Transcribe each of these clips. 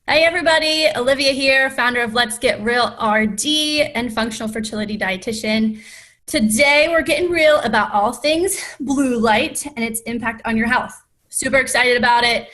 Hey everybody, Olivia here, founder of Let's Get Real RD and functional fertility dietitian. Today we're getting real about all things blue light and its impact on your health. Super excited about it.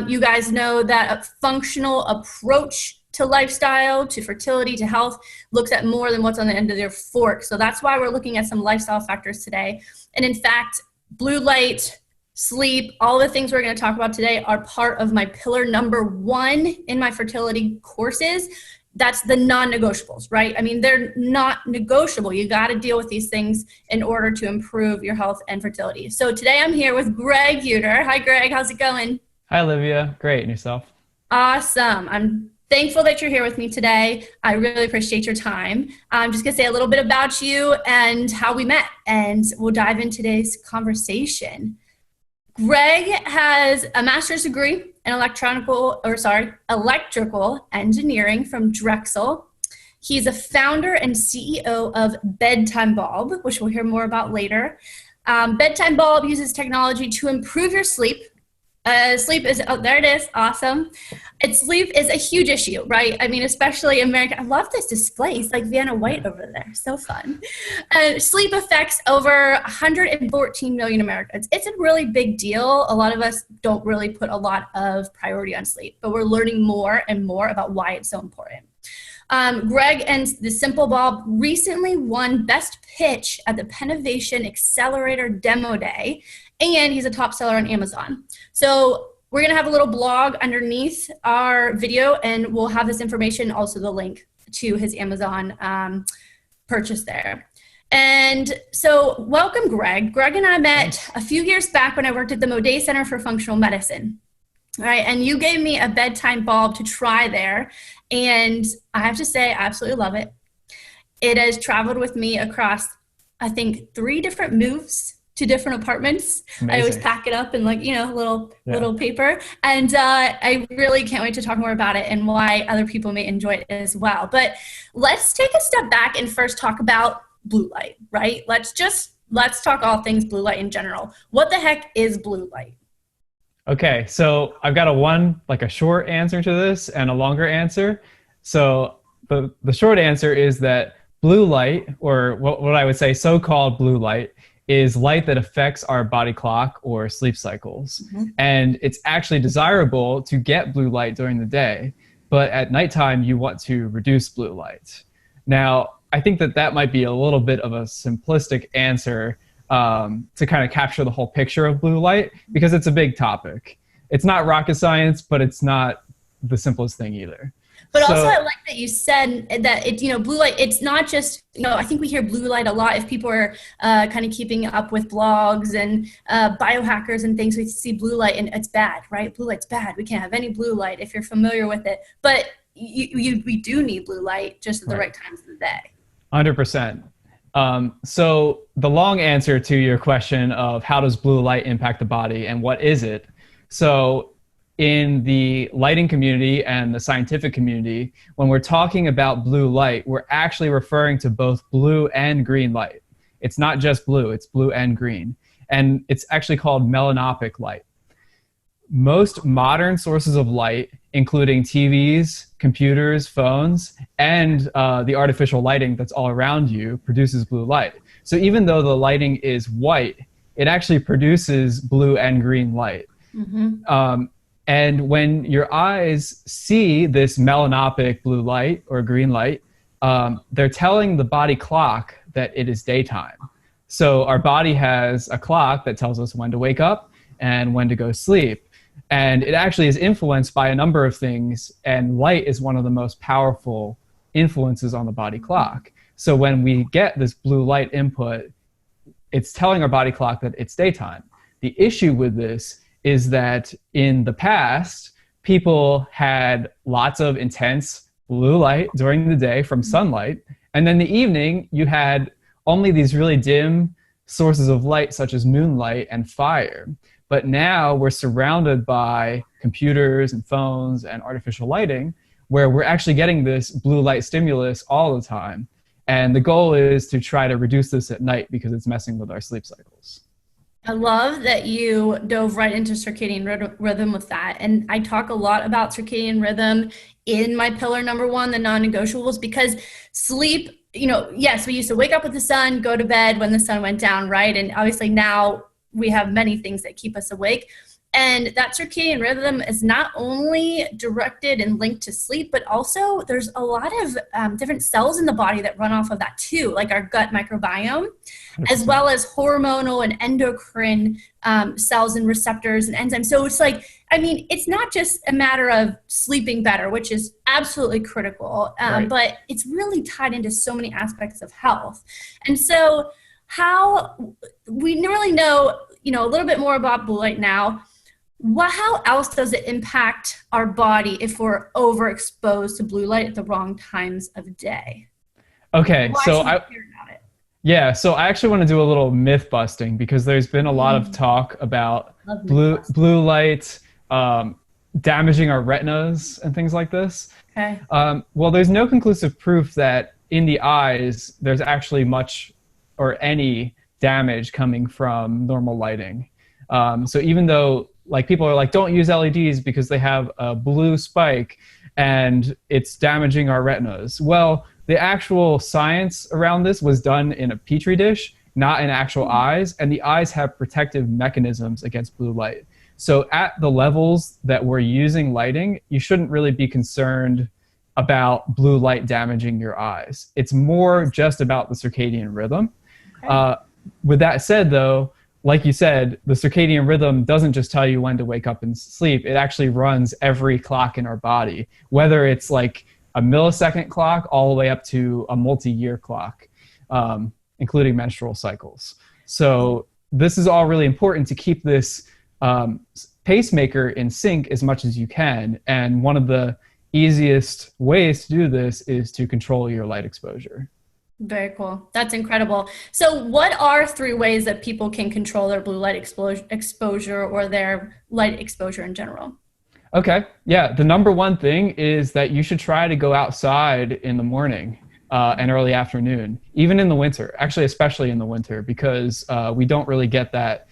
You guys know that a functional approach to lifestyle, to fertility, to health looks at more than what's on the end of their fork. So that's why we're looking at some lifestyle factors today. And in fact, blue light, sleep, all the things we're going to talk about today are part of my pillar number 1 in my fertility courses. That's the non-negotiables, right? I mean, they're not negotiable. You got to deal with these things in order to improve your health and fertility. So today I'm here with Greg Uter. Hi, Greg. How's it going? Hi, Olivia. Great. And yourself? Awesome. I'm thankful that you're here with me today. I really appreciate your time. I'm just going to say a little bit about you and how we met, and we'll dive into today's conversation. Greg has a master's degree in electrical engineering from Drexel. He's a founder and CEO of Bedtime Bulb, which we'll hear more about later. Bedtime Bulb uses technology to improve your sleep. Sleep is, oh, there it is, awesome. Sleep is a huge issue, right? I mean, especially America. I love this display. It's like Vanna White over there. So fun. Sleep affects over 114 million Americans. It's a really big deal. A lot of us don't really put a lot of priority on sleep, but we're learning more and more about why it's so important. Greg and the Simple Bulb recently won Best Pitch at the Pennovation Accelerator Demo Day, and he's a top seller on Amazon. So we're going to have a little blog underneath our video, and we'll have this information, also the link to his Amazon purchase there. And so welcome, Greg. Greg and I met a few years back when I worked at the Moday Center for Functional Medicine. All right, and you gave me a bedtime bulb to try there, and I have to say, I absolutely love it. It has traveled with me across, I think, 3 different moves to different apartments. Amazing. I always pack it up in little paper, and I really can't wait to talk more about it and why other people may enjoy it as well. But let's take a step back and first talk about blue light, right? Let's talk all things blue light in general. What the heck is blue light? Okay, so I've got a short answer to this and a longer answer. So the short answer is that blue light, or what I would say so-called blue light, is light that affects our body clock or sleep cycles. Mm-hmm. And it's actually desirable to get blue light during the day, but at nighttime you want to reduce blue light. Now, I think that might be a little bit of a simplistic answer to kind of capture the whole picture of blue light, because it's a big topic. It's not rocket science, but it's not the simplest thing either. But also, I like that you said that blue light, it's not just, I think we hear blue light a lot if people are kind of keeping up with blogs and biohackers and things. We see blue light and it's bad, right? Blue light's bad. We can't have any blue light if you're familiar with it. But we do need blue light just at the right times of the day. 100%. So the long answer to your question of how does blue light impact the body and what is it? So in the lighting community and the scientific community, when we're talking about blue light, we're actually referring to both blue and green light. It's not just blue, it's blue and green. And it's actually called melanopic light. Most modern sources of light, including TVs, computers, phones, and the artificial lighting that's all around you, produces blue light. So even though the lighting is white, it actually produces blue and green light. Mm-hmm. And when your eyes see this melanopic blue light or green light, they're telling the body clock that it is daytime. So our body has a clock that tells us when to wake up and when to go sleep. And it actually is influenced by a number of things, and light is one of the most powerful influences on the body clock. So when we get this blue light input, it's telling our body clock that it's daytime. The issue with this is that in the past, people had lots of intense blue light during the day from sunlight, and then the evening you had only these really dim sources of light such as moonlight and fire. But now we're surrounded by computers and phones and artificial lighting where we're actually getting this blue light stimulus all the time. And the goal is to try to reduce this at night because it's messing with our sleep cycles. I love that you dove right into circadian rhythm with that. And I talk a lot about circadian rhythm in my pillar number one, the non-negotiables, because sleep, yes, we used to wake up with the sun, go to bed when the sun went down, right? And obviously now we have many things that keep us awake. And that circadian rhythm is not only directed and linked to sleep, but also there's a lot of different cells in the body that run off of that too, like our gut microbiome, as 100%. well as hormonal and endocrine cells and receptors and enzymes. So it's like, I mean, it's not just a matter of sleeping better, which is absolutely critical, Right. but it's really tied into so many aspects of health. And so how we really know, a little bit more about blue light now. How else does it impact our body if we're overexposed to blue light at the wrong times of day? Okay, Why so should we care about it? yeah, so I actually want to do a little myth busting because there's been a lot of talk about Love blue Mythbusters. blue light damaging our retinas and things like this. Okay. Well, there's no conclusive proof that in the eyes there's actually much or any damage coming from normal lighting. So even though like people are like, don't use LEDs because they have a blue spike and it's damaging our retinas. Well, the actual science around this was done in a petri dish, not in actual eyes, and the eyes have protective mechanisms against blue light. So at the levels that we're using lighting, you shouldn't really be concerned about blue light damaging your eyes. It's more just about the circadian rhythm. Okay. Uh, with that said, though, like you said, the circadian rhythm doesn't just tell you when to wake up and sleep. It actually runs every clock in our body, whether it's like a millisecond clock all the way up to a multi-year clock, including menstrual cycles. So this is all really important to keep this pacemaker in sync as much as you can. And one of the easiest ways to do this is to control your light exposure. Very cool. That's incredible. So, what are three ways that people can control their blue light exposure or their light exposure in general? Okay. Yeah. The number one thing is that you should try to go outside in the morning and early afternoon, even in the winter, actually, especially in the winter, because we don't really get that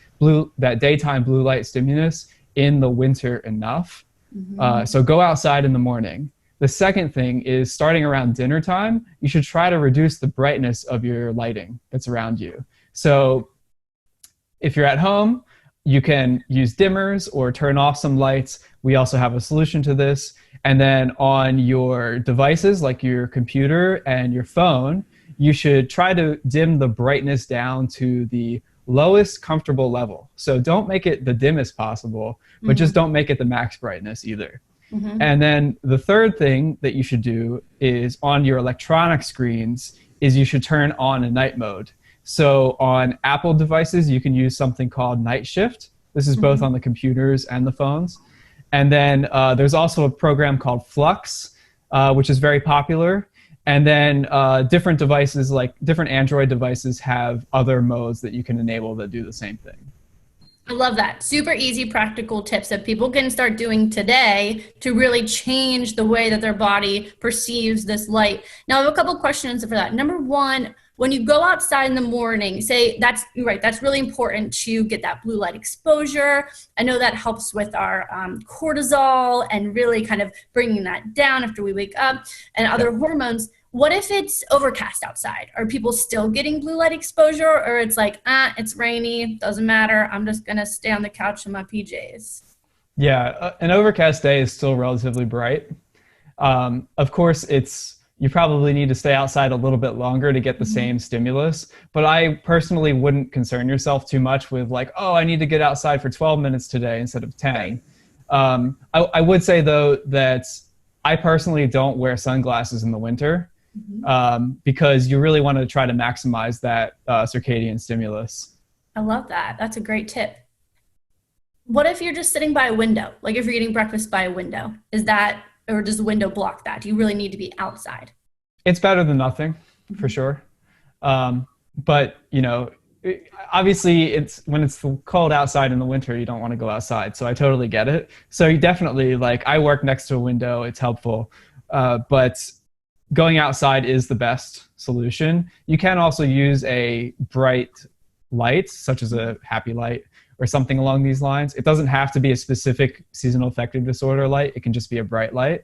daytime blue light stimulus in the winter enough. So go outside in the morning. The second thing is starting around dinner time, you should try to reduce the brightness of your lighting that's around you. So if you're at home, you can use dimmers or turn off some lights. We also have a solution to this. And then on your devices, like your computer and your phone, you should try to dim the brightness down to the lowest comfortable level. So don't make it the dimmest possible, but just don't make it the max brightness either. And then the third thing that you should do is on your electronic screens is you should turn on a night mode. So on Apple devices, you can use something called Night Shift. This is both on the computers and the phones. And then there's also a program called Flux, which is very popular. And then different devices, like different Android devices, have other modes that you can enable that do the same thing. I love that. Super easy, practical tips that people can start doing today to really change the way that their body perceives this light. Now, I have a couple questions for that. Number one, when you go outside in the morning, say you're right, that's really important to get that blue light exposure. I know that helps with our cortisol and really kind of bringing that down after we wake up and other hormones. What if it's overcast outside? Are people still getting blue light exposure, or it's like, it's rainy, doesn't matter, I'm just gonna stay on the couch in my PJs? Yeah, an overcast day is still relatively bright. Of course, you probably need to stay outside a little bit longer to get the same stimulus. But I personally wouldn't concern yourself too much with like, oh, I need to get outside for 12 minutes today instead of 10. Right. I would say, though, that I personally don't wear sunglasses in the winter because you really want to try to maximize that circadian stimulus. I love that. That's a great tip. What if you're just sitting by a window? Like if you're eating breakfast by a window, or does the window block that? Do you really need to be outside? It's better than nothing, for sure. But, obviously when it's cold outside in the winter, you don't want to go outside. So I totally get it. So you definitely, like, I work next to a window. It's helpful. But going outside is the best solution. You can also use a bright lights, such as a happy light or something along these lines. It doesn't have to be a specific seasonal affective disorder light. It can just be a bright light.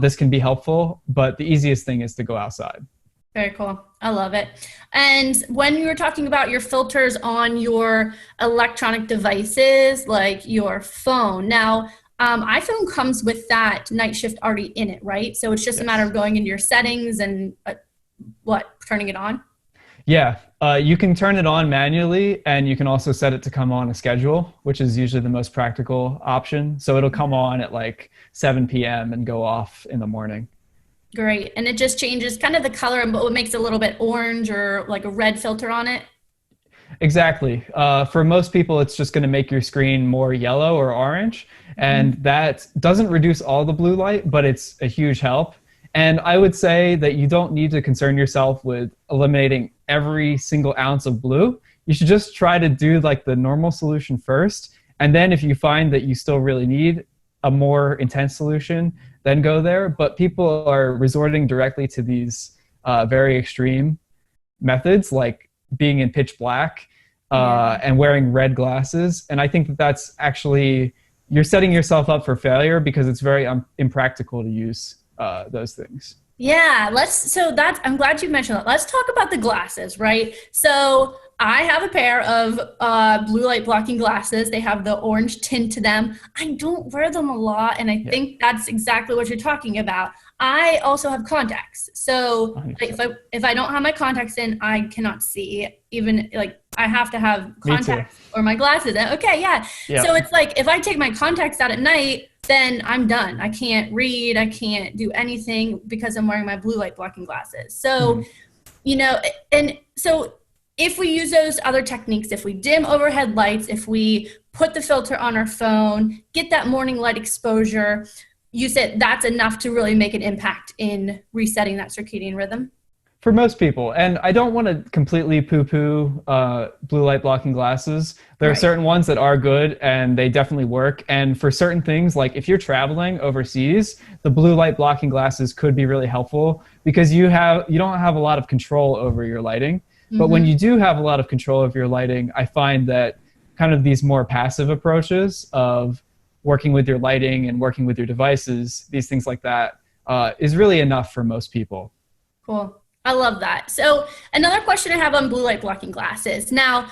This can be helpful, but the easiest thing is to go outside. Very cool. I love it. And when you were talking about your filters on your electronic devices, like your phone, now iPhone comes with that night shift already in it, right? So it's just a matter of going into your settings and turning it on? Yeah, you can turn it on manually, and you can also set it to come on a schedule, which is usually the most practical option. So it'll come on at like 7 p.m. and go off in the morning. Great. And it just changes kind of the color and what makes it a little bit orange or like a red filter on it? Exactly. For most people, it's just going to make your screen more yellow or orange. And that doesn't reduce all the blue light, but it's a huge help. And I would say that you don't need to concern yourself with eliminating every single ounce of blue. You should just try to do like the normal solution first. And then if you find that you still really need a more intense solution, then go there. But people are resorting directly to these very extreme methods, like being in pitch black and wearing red glasses. And I think that that's actually, you're setting yourself up for failure because it's very impractical to use those things. Yeah, I'm glad you mentioned that. Let's talk about the glasses, right? So I have a pair of blue light blocking glasses. They have the orange tint to them. I don't wear them a lot, and I think that's exactly what you're talking about. I also have contacts. So like, if I don't have my contacts in, I cannot see. Even like I have to have contacts or my glasses. Okay, yeah. So it's like if I take my contacts out at night, then I'm done. I can't read. I can't do anything because I'm wearing my blue light blocking glasses. So, and so if we use those other techniques, if we dim overhead lights, if we put the filter on our phone, get that morning light exposure, you said that's enough to really make an impact in resetting that circadian rhythm? For most people. And I don't want to completely poo-poo blue light blocking glasses. There are certain ones that are good and they definitely work. And for certain things, like if you're traveling overseas, the blue light blocking glasses could be really helpful because you don't have a lot of control over your lighting. But when you do have a lot of control of your lighting, I find that kind of these more passive approaches of working with your lighting and working with your devices, these things like that, is really enough for most people. Cool. I love that. So another question I have on blue light blocking glasses. Now,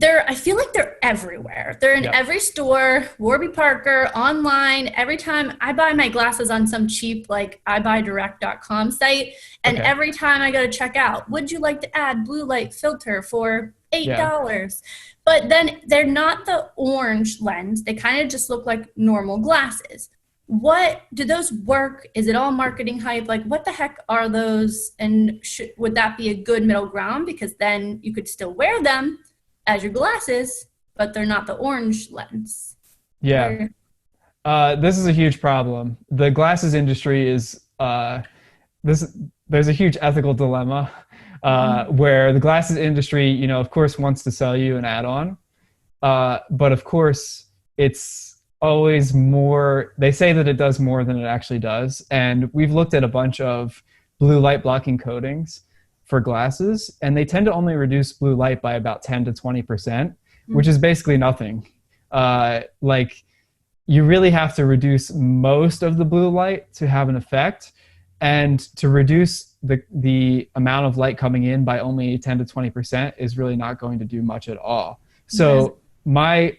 I feel like they're everywhere. They're in every store, Warby Parker, online. Every time I buy my glasses on some cheap, like iBuyDirect.com site, and every time I go to check out, would you like to add blue light filter for $8? But then they're not the orange lens. They kind of just look like normal glasses. What do those work? Is it all marketing hype? Like, what the heck are those? And would that be a good middle ground? Because then you could still wear them as your glasses, but they're not the orange lens. Yeah. This is a huge problem. The glasses industry is, there's a huge ethical dilemma where the glasses industry, of course, wants to sell you an add-on. But of course, it's always more, they say that it does more than it actually does. And we've looked at a bunch of blue light blocking coatings for glasses, and they tend to only reduce blue light by about 10 to 20%, which is basically nothing. Like, you really have to reduce most of the blue light to have an effect, and to reduce the amount of light coming in by only 10 to 20% is really not going to do much at all. So my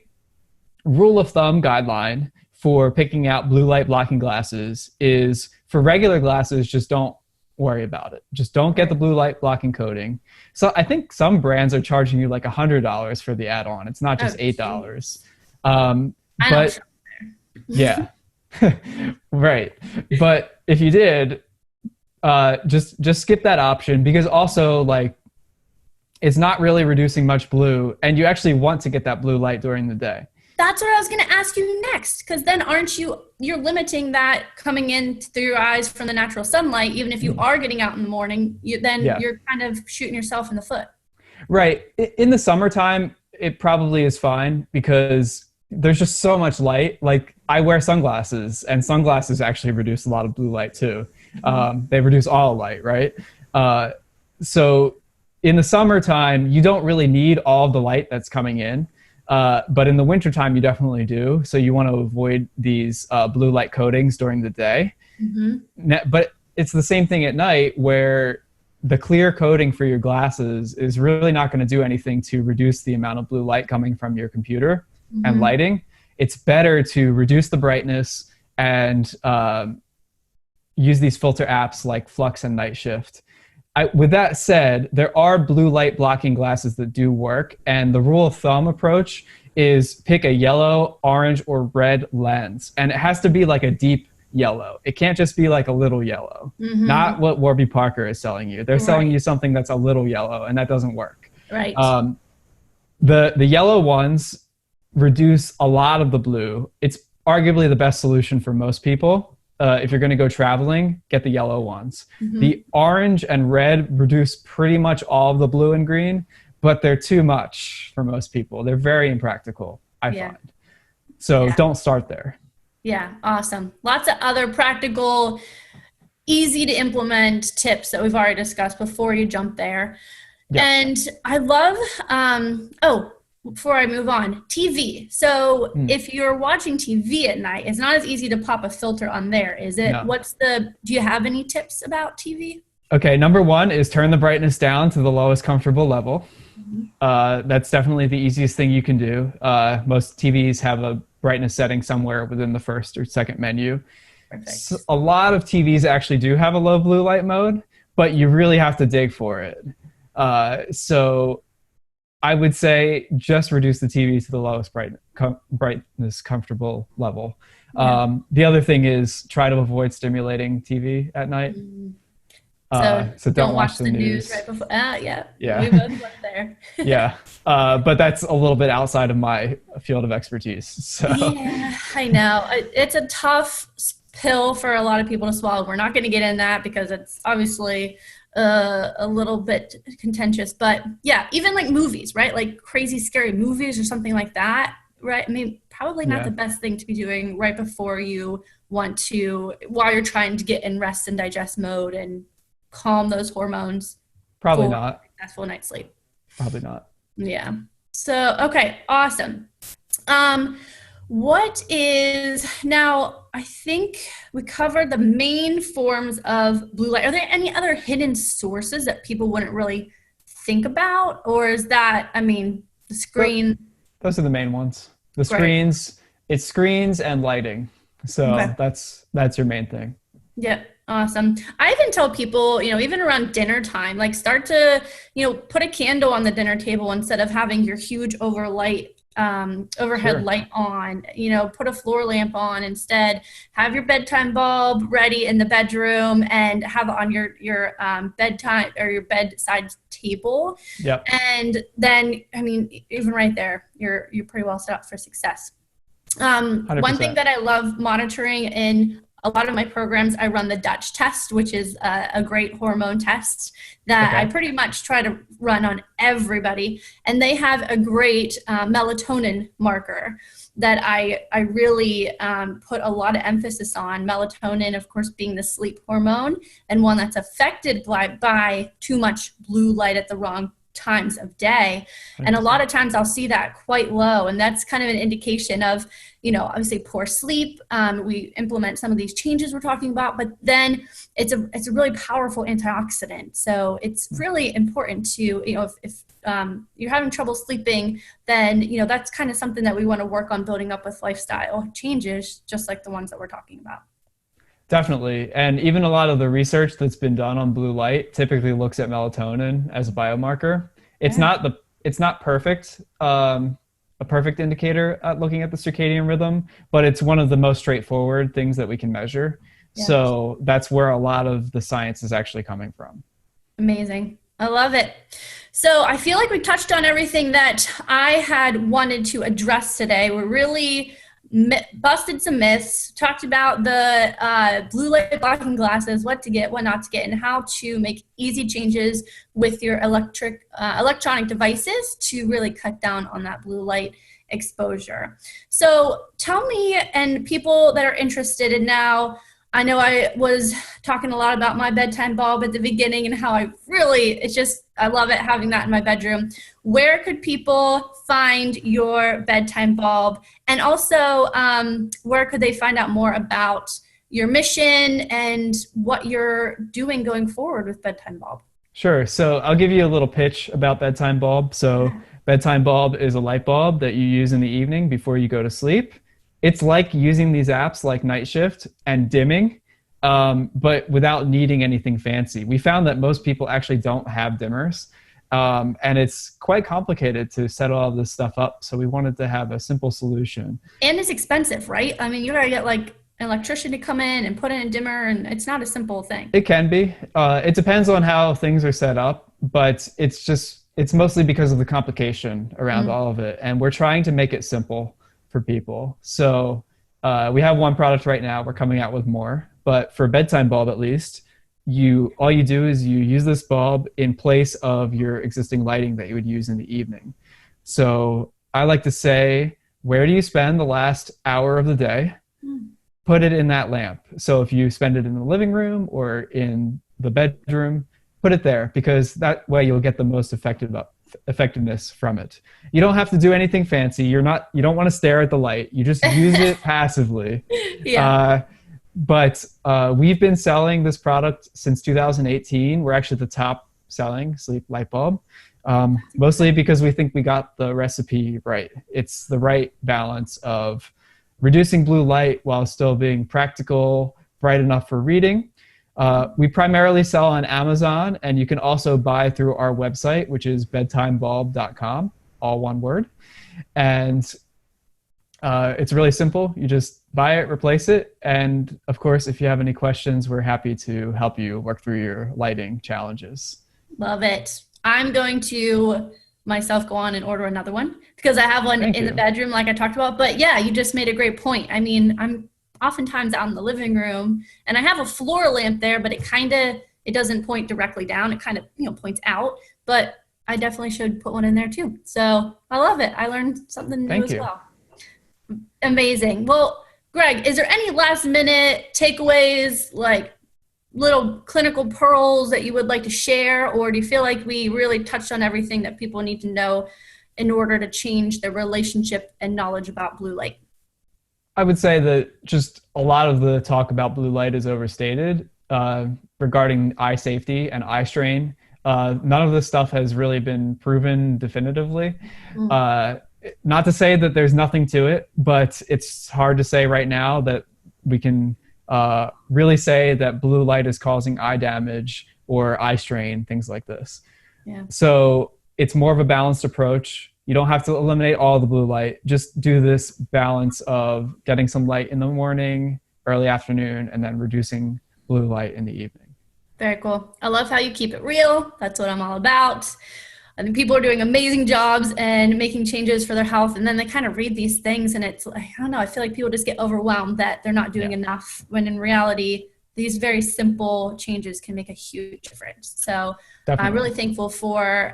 rule of thumb guideline for picking out blue light blocking glasses is, for regular glasses, just don't worry about it. Just don't get the blue light blocking coating. So I think some brands are charging you like $100 for the add-on. It's not just $8. But yeah, right. But if you did, just skip that option, because also, like, it's not really reducing much blue, and you actually want to get that blue light during the day. That's what I was going to ask you next, because then you're limiting that coming in through your eyes from the natural sunlight. Even if you are getting out in the morning, you're kind of shooting yourself in the foot. Right. In the summertime, it probably is fine because there's just so much light. Like, I wear sunglasses, and sunglasses actually reduce a lot of blue light too. They reduce all light, right? So in the summertime, you don't really need all of the light that's coming in. But in the wintertime, you definitely do. So you want to avoid these blue light coatings during the day. But it's the same thing at night, where the clear coating for your glasses is really not going to do anything to reduce the amount of blue light coming from your computer and lighting. It's better to reduce the brightness and use these filter apps like Flux and Night Shift. With that said, there are blue light blocking glasses that do work, and the rule of thumb approach is pick a yellow, orange, or red lens, and it has to be like a deep yellow. It can't just be like a little yellow. Not what Warby Parker is selling you. They're selling you something that's a little yellow, and that doesn't work. Right. The yellow ones reduce a lot of the blue. It's arguably the best solution for most people. If you're going to go traveling, get the yellow ones. The orange and red reduce pretty much all of the blue and green, but they're too much for most people. They're very impractical, I find. So don't start there. Yeah, awesome. Lots of other practical, easy to implement tips that we've already discussed before you jump there. And I love, before I move on, TV. So if you're watching TV at night, it's not as easy to pop a filter on there, is it? No. Do you have any tips about TV? Okay, number one is turn the brightness down to the lowest comfortable level. That's definitely the easiest thing you can do. Most TVs have a brightness setting somewhere within the first or second menu. So a lot of TVs actually do have a low blue light mode, but you really have to dig for it. So I would say just reduce the TV to the lowest brightness comfortable level. The other thing is try to avoid stimulating TV at night. So don't watch the news right before. Yeah. We both went there. But that's a little bit outside of my field of expertise. So. Yeah, I know. It's a tough pill for a lot of people to swallow. We're not going to get in that because it's obviously a little bit contentious, but yeah, even like movies, right? Like crazy scary movies or something like that, right? I mean, probably not the best thing to be doing right before you while you're trying to get in rest and digest mode and calm those hormones. Probably not. Successful night's sleep. Probably not. Yeah. So, okay, awesome. Now, I think we covered the main forms of blue light. Are there any other hidden sources that people wouldn't really think about? Or is that, the screen? Those are the main ones. The screens, it's screens and lighting. So that's your main thing. Yeah. Awesome. I even tell people, even around dinner time, like start to, put a candle on the dinner table instead of having your huge overhead light on, put a floor lamp on instead, have your bedtime bulb ready in the bedroom and have it on your bedtime or your bedside table. And then, even right there, you're pretty well set up for success. 100%. One thing that I love monitoring in a lot of my programs, I run the Dutch test, which is a great hormone test that I pretty much try to run on everybody. And they have a great melatonin marker that I really put a lot of emphasis on. Melatonin, of course, being the sleep hormone and one that's affected by too much blue light at the wrong times of day. And a lot of times I'll see that quite low, and that's kind of an indication of, obviously poor sleep. We implement some of these changes we're talking about, but then it's a really powerful antioxidant. So it's really important to, if you're having trouble sleeping, then, that's kind of something that we want to work on building up with lifestyle changes, just like the ones that we're talking about. Definitely. And even a lot of the research that's been done on blue light typically looks at melatonin as a biomarker. It's not perfect, a perfect indicator at looking at the circadian rhythm, but it's one of the most straightforward things that we can measure. Yes. So that's where a lot of the science is actually coming from. Amazing. I love it. So I feel like we touched on everything that I had wanted to address today. We're really busted some myths, talked about the blue light blocking glasses, what to get, what not to get, and how to make easy changes with your electronic devices to really cut down on that blue light exposure. So tell me, and people that are interested in now, I know I was talking a lot about my bedtime bulb at the beginning and how I love it having that in my bedroom. Where could people find your bedtime bulb? And also, where could they find out more about your mission and what you're doing going forward with bedtime bulb? Sure. So I'll give you a little pitch about bedtime bulb. So bedtime bulb is a light bulb that you use in the evening before you go to sleep. It's like using these apps like Night Shift and dimming, but without needing anything fancy. We found that most people actually don't have dimmers, and it's quite complicated to set all of this stuff up. So we wanted to have a simple solution. And it's expensive, right? I mean, you gotta get like an electrician to come in and put in a dimmer, and it's not a simple thing. It can be. It depends on how things are set up, but it's mostly because of the complication around all of it. And we're trying to make it simple for people. So we have one product right now. We're coming out with more. But for bedtime bulb, at least, all you do is you use this bulb in place of your existing lighting that you would use in the evening. So I like to say, where do you spend the last hour of the day? Put it in that lamp. So if you spend it in the living room or in the bedroom, put it there, because that way you'll get the most effectiveness from it. You don't have to do anything fancy. You don't want to stare at the light. You just use it passively. Yeah. But we've been selling this product since 2018. We're actually the top selling sleep light bulb, mostly because we think we got the recipe right. It's the right balance of reducing blue light while still being practical, bright enough for reading. We primarily sell on Amazon, and you can also buy through our website, which is bedtimebulb.com, all one word. And it's really simple. You just buy it, replace it. And of course, if you have any questions, we're happy to help you work through your lighting challenges. Love it. I'm going to myself go on and order another one because I have one in the bedroom like I talked about. But yeah, you just made a great point. I mean, I'm oftentimes out in the living room and I have a floor lamp there, but it doesn't point directly down. It kind of, points out, but I definitely should put one in there too. So I love it. I learned something new as well. Amazing. Well, Greg, is there any last minute takeaways, like little clinical pearls that you would like to share, or do you feel like we really touched on everything that people need to know in order to change their relationship and knowledge about blue light? I would say that just a lot of the talk about blue light is overstated regarding eye safety and eye strain. None of this stuff has really been proven definitively. Not to say that there's nothing to it, but it's hard to say right now that we can really say that blue light is causing eye damage or eye strain, things like this. Yeah. So it's more of a balanced approach. You don't have to eliminate all the blue light. Just do this balance of getting some light in the morning, early afternoon, and then reducing blue light in the evening. Very cool. I love how you keep it real. That's what I'm all about. I think people are doing amazing jobs and making changes for their health. And then they kind of read these things and it's like, I don't know, I feel like people just get overwhelmed that they're not doing enough, when in reality, these very simple changes can make a huge difference. So I'm really thankful for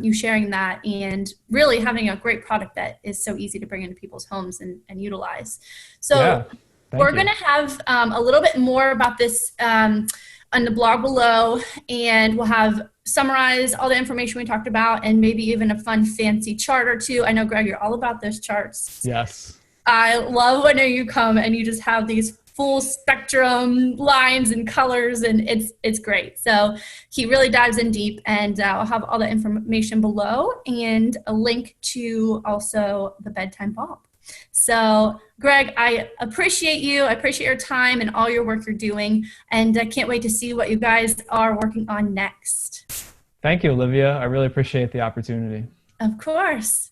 you sharing that and really having a great product that is so easy to bring into people's homes and utilize. So we're going to have a little bit more about this on the blog below, and we'll have summarize all the information we talked about and maybe even a fun fancy chart or two. I know, Greg, you're all about those charts. Yes. I love when you come and you just have these full spectrum lines and colors, and it's great. So he really dives in deep, and I'll have all the information below and a link to also the bedtime bulb. So Greg, I appreciate you. I appreciate your time and all your work you're doing, and I can't wait to see what you guys are working on next. Thank you, Olivia. I really appreciate the opportunity. Of course.